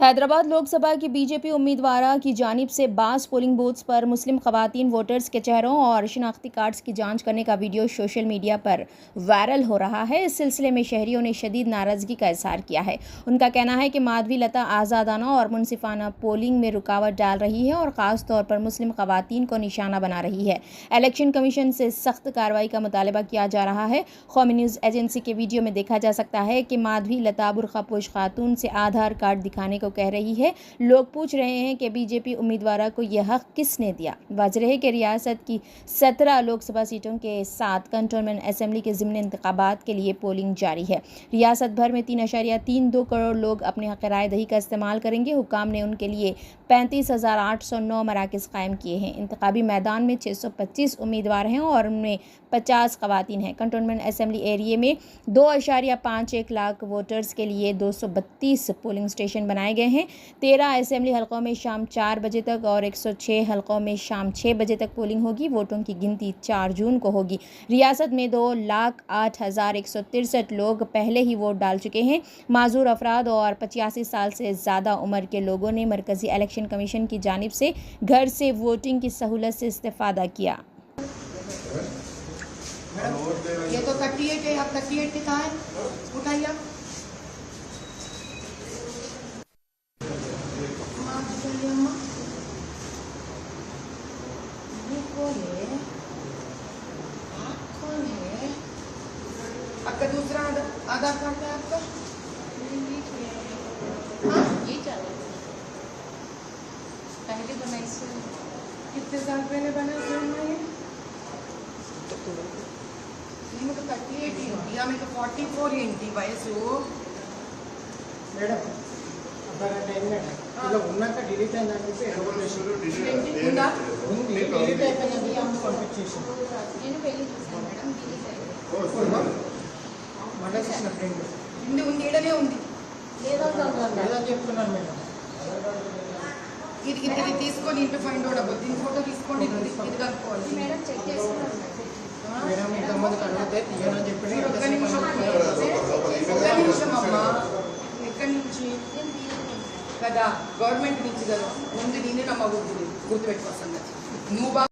हैदराबाद लोकसभा की बीजेपी उम्मीदवार की जानिब से 22 पोलिंग बूथ्स पर मुस्लिम खवातीन वोटर्स के चेहरों और शिनाख्ती कार्ड्स की जांच करने का वीडियो सोशल मीडिया पर वायरल हो रहा है। इस सिलसिले में शहरियों ने शदीद नाराजगी का इजहार किया है। उनका कहना है कि माधवी लता आज़ादाना और मुनसिफाना पोलिंग में रुकावट डाल रही है और ख़ास तौर पर मुस्लिम खवातीन को निशाना बना रही है। इलेक्शन कमीशन से सख्त कार्रवाई का मुतालबा किया जा रहा है। कौमी न्यूज़ एजेंसी के वीडियो में देखा जा सकता है कि माधवी लता बुर्खापोश खातून से आधार कार्ड दिखाने को कह रही है। लोग पूछ रहे हैं कि बीजेपी उम्मीदवार को यह हक किसने दिया। वाज़ेह है कि रियासत की 17 लोकसभा सीटों के साथ कंटोनमेंट असेंबली के ज़िमनी इंतखाबात के लिए पोलिंग जारी है। रियासत भर में 3.32 करोड़ लोग अपने हक़ राय दही का इस्तेमाल करेंगे। हुकाम ने उनके लिए 35,809 मराकज़ कायम किए हैं। इंतखाबी मैदान में 625 उम्मीदवार हैं और उनमें 50 खवातीन हैं। कंटोनमेंट असेंबली एरिया में 2.51 लाख वोटर्स के लिए 232 पोलिंग स्टेशन बनाए गए हैं। 13 असेंबली हलकों में शाम 4 बजे तक और 106 हलकों में शाम 6 बजे तक पोलिंग होगी। वोटों की गिनती 4 जून को होगी। रियासत में 2,08,163 लोग पहले ही वोट डाल चुके हैं। माजूर अफराद और 85 साल से ज़्यादा उम्र के लोगों ने मरकज़ी इलेक्शन कमीशन की जानिब से घर से वोटिंग की सहूलत से इस्तेफादा किया। ये तो 38 है, आप 38 लिखा है, उठाइए। आपका दूसरा आधार कार्ड है आपका? हाँ ये चला पहले बनाई से कितने साल पहले बना ये मैं तो 38 ही होती है, मैं तो 44 इंटी वयसु మేడం అబ్బాయి ఇలా ఉన్నాక డిలీట్ అయిందని ఉందా? డిలీట్ అయిపోయినది అమ్మ పంపించేసి నేను పెళ్లి చేశాను మేడం డిలీట్ అయ్యింది మళ్ళీ చేసిన ఫ్రెండ్ ఉంది ఈడనే ఉంది లేదా చెప్తున్నాను మేడం ఇది తీసుకొని ఇంటి ఫైండ్ అవుట్ అవ్వదు. దీని ఫోటో తీసుకోండి, ఇది కలుపుకోవాలి మేడం చెక్ చేసుకున్నాను మేడం ఇంతకుముందు అడిగితే తీయనని చెప్పి ఒక్క నిమిషం అమ్మా. ఎక్కడి నుంచి కదా? గవర్నమెంట్ నుంచి కదా. ముందు నేనే నమ్మకూడదు, గుర్తుపెట్టుకోవాలి సంగతి. నువ్వు